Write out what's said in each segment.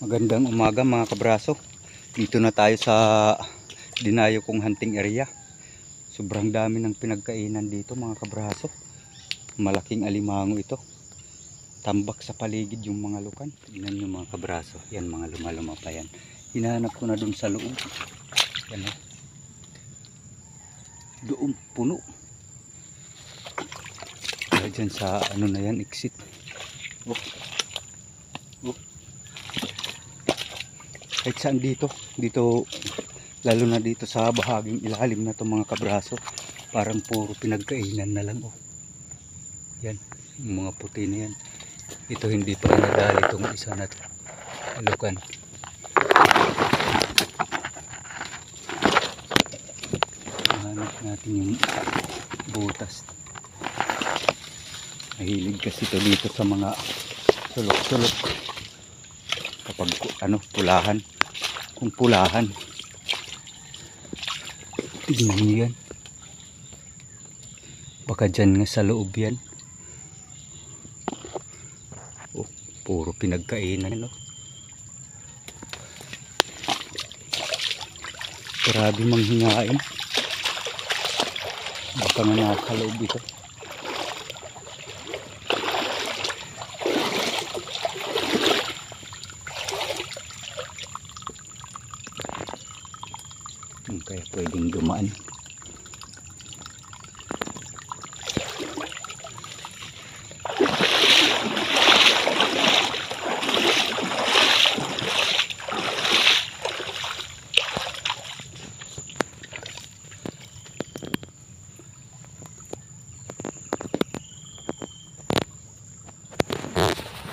Magandang umaga mga kabraso. Dito na tayo sa dinayo kong hunting area. Sobrang dami ng pinagkainan dito mga kabraso. Malaking alimango ito. Tambak sa paligid yung mga lukan. Tingnan nyo mga kabraso. Yan mga lumaluma pa yan. Hinahanap ko na dun sa loob. Yan o. Doon puno. Kaya dyan sa ano na yan, exit. Oh. Kahit saan dito lalo na dito sa bahaging ilalim na to mga kabraso, parang puro pinagkainan na lang. Oh, yan yung mga puti na yan. Ito hindi pa nadali itong isa na to, alukan. Hanap natin yung butas. Mahilig kasi ito dito sa mga sulok-sulok kapag pulahan. Kung pulahan, tignan nyo yan, baka dyan nga sa loob yan. Oh, puro pinagkainan, no? Grabe manghingain, baka nga nasa loob ito. Kaya pwedeng dumaan.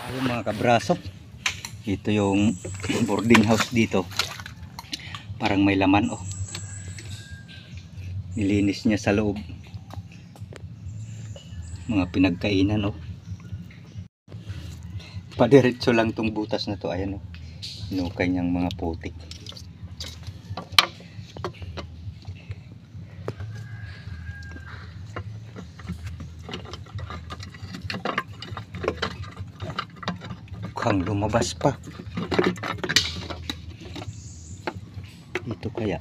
Ayun mga kabraso, ito yung boarding house dito. Parang may laman. Oh, nilinis niya sa loob, mga pinagkainan. Oh, padiretso lang tong butas na to. Ayan, oh, inukay niyang mga putik. Mukhang lumabas pa dito kaya.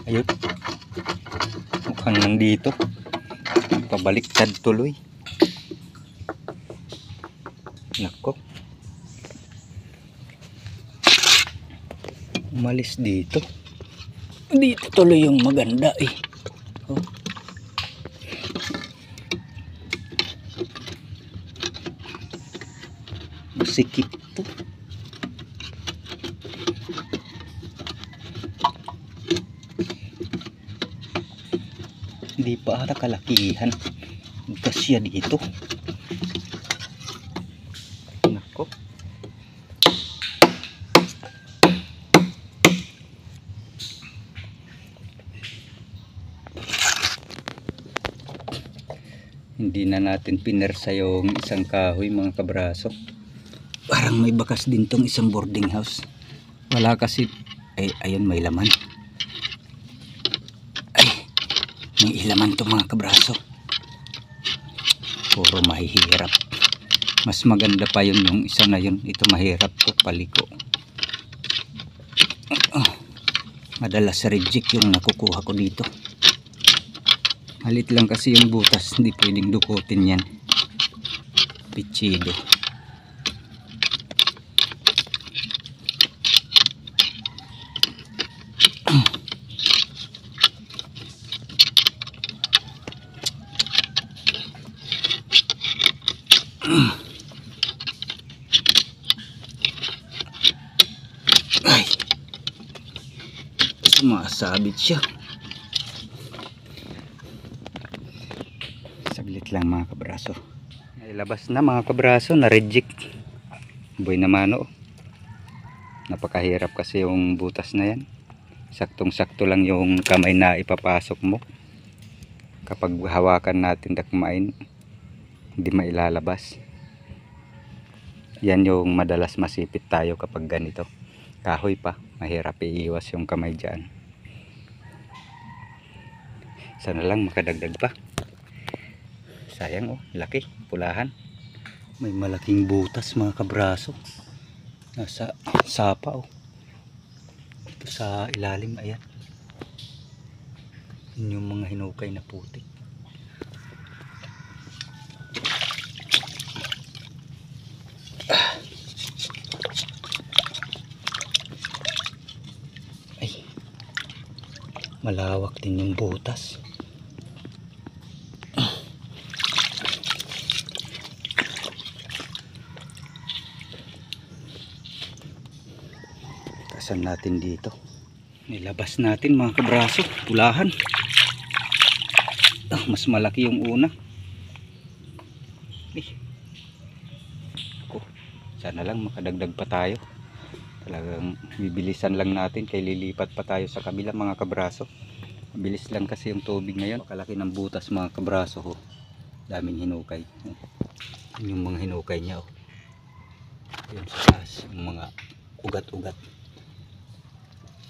Ayun, mukhang nandito, pabaliktad tuloy. Nako, umalis dito. Dito tuloy yung maganda eh. Oh. Masikip to. Hindi pa ata kalakihan. Kasya dito. Nako. Hindi na natin pinersa yung isang kahoy mga kabraso. Parang may bakas din tong isang boarding house. Wala kasi. Ay, ayun, may laman. May ilaman to mga kabraso. Puro mahihirap. Mas maganda pa yun yung isa na yun. Ito mahirap to, paliko. Madalas reject yung nakukuha ko dito. Halit lang kasi yung butas, hindi pwedeng dukutin yan. Pichido. Ay, sumasabit siya. Saglit lang mga kabraso. Nailabas na mga kabraso, na-reject. Boy naman, oh. Napakahirap kasi yung butas na yan. Saktong-sakto lang yung kamay na ipapasok mo. Kapag hawakan natin dakmain, hindi mailalabas. Yan yung madalas masipit tayo kapag ganito. Kahoy pa, mahirap iiwas yung kamay dyan. Sana lang makadagdag pa. Sayang oh, laki, pulahan. May malaking butas mga kabraso. Nasa sapa oh. Ito sa ilalim, ayan. Yun yung mga hinukay na putik. Ay, malawak din yung butas. Tasan natin dito. Nilabas natin mga kabraso, pulahan. Mas malaki yung una. Sana lang makadagdag pa tayo. Talagang bibilisan lang natin kay lilipat pa tayo sa kabila mga kabraso. Mabilis lang kasi yung tubig ngayon. Pakalaki ng butas mga kabraso ho. Daming hinukay. Yung mga hinukay niya oh. Yun sa taas, yung mga ugat-ugat.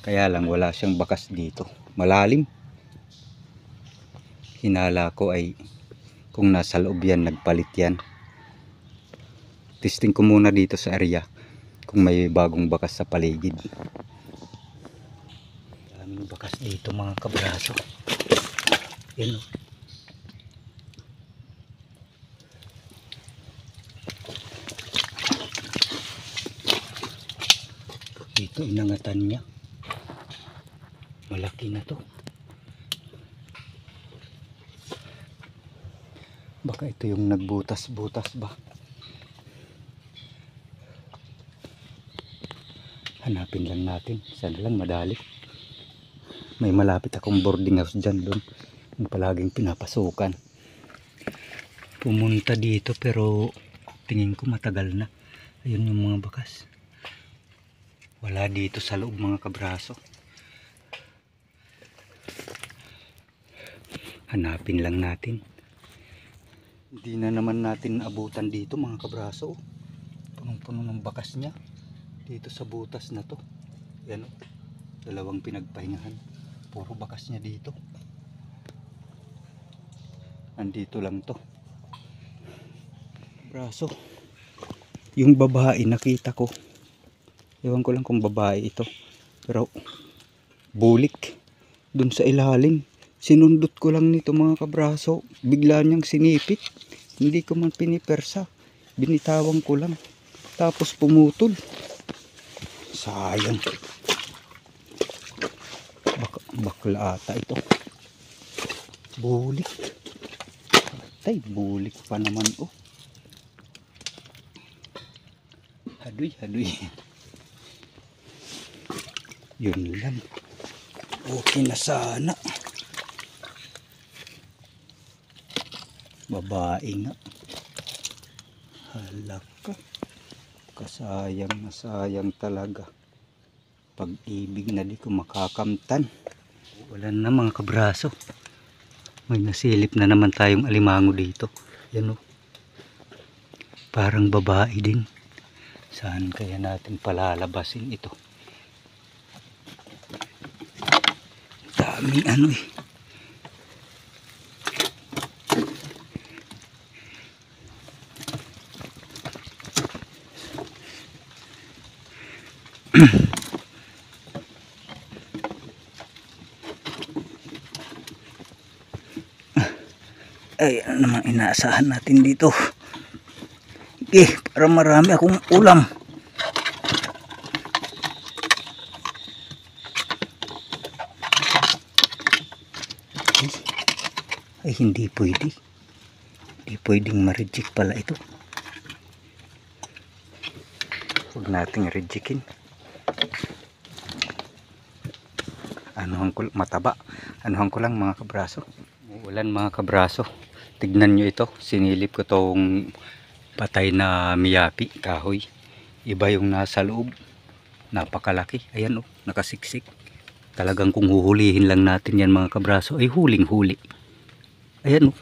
Kaya lang wala siyang bakas dito. Malalim. Hinala ko ay kung nasa loob yan, nagpalit yan. Testing ko muna dito sa area kung may bagong bakas sa paligid. Daming bakas dito mga kabraso. Yan o. Dito inangatan niya. Malaki na to. Baka ito yung nagbutas-butas ba? Hanapin lang natin. Sana lang madali. May malapit akong boarding house dyan doon. Yung palaging pinapasukan. Pumunta dito pero tingin ko matagal na. Ayun yung mga bakas. Wala dito sa loob mga kabraso. Hanapin lang natin. Hindi na naman natin abutan dito mga kabraso. Punong-puno ng bakas niya. Dito sa butas na to. Yan o. Dalawang pinagpahingahan. Puro bakas niya dito. Andito lang to. Braso. Yung babae nakita ko. Ewan ko lang kung babae ito. Pero bulik. Dun sa ilalim. Sinundot ko lang nito mga kabraso. Bigla niyang sinipit. Hindi ko man pinipersa. Binitawang ko lang. Tapos pumutol. Sayang. Bakla ata ito. Bulik. Tay, bulik pa naman oh. Haduy, haduy. Yun lang. Okay na sana. Babae nga. Halaka. Kasayang na sayang talaga. Pag-ibig na di ko makakamtan. Wala na mga kabraso. May nasilip na naman tayong alimango dito. Yan o. Parang babae din. Saan kaya natin palalabasin ito? Daming ano eh. Ay, ano naman inaasahan natin dito. Okay, para marami akong ulam. Ay, hindi pwede. Hindi pwedeng ma-reject pala ito. Huwag nating rejectin. Anuhan ko, mataba. Anuhan ko lang mga kabraso. Ulan mga kabraso. Tignan nyo ito. Sinilip ko tong patay na miyapi, kahoy. Iba yung nasa loob. Napakalaki. Ayan oh, nakasiksik. Talagang kung huhulihin lang natin yan mga kabraso, ay huling-huli. Ayan oh.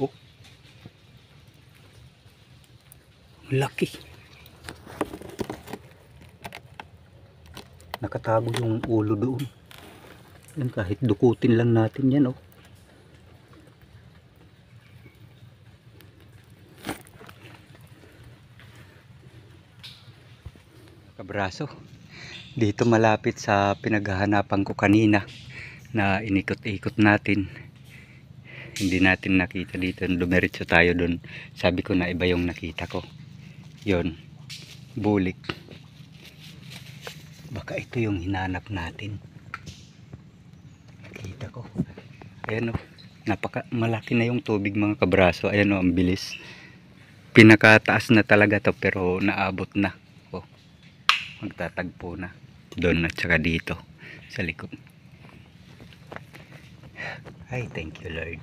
Oh. Laki. Nakatago yung ulo doon. Yan, kahit dukutin lang natin yan, oh. Kabraso, dito malapit sa pinaghahanapan ko kanina na inikot-ikot natin, hindi natin nakita dito. Dumiretso tayo dun, sabi ko na iba yung nakita ko. Yon, bulik. Baka ito yung hinanap natin. Nakita ko, ayan o, malaki na yung tubig mga kabraso. Ayan o, ang bilis. Pinakataas na talaga to, pero naabot na. O, magtatagpo na doon at saka dito sa likod. Ay, thank you Lord.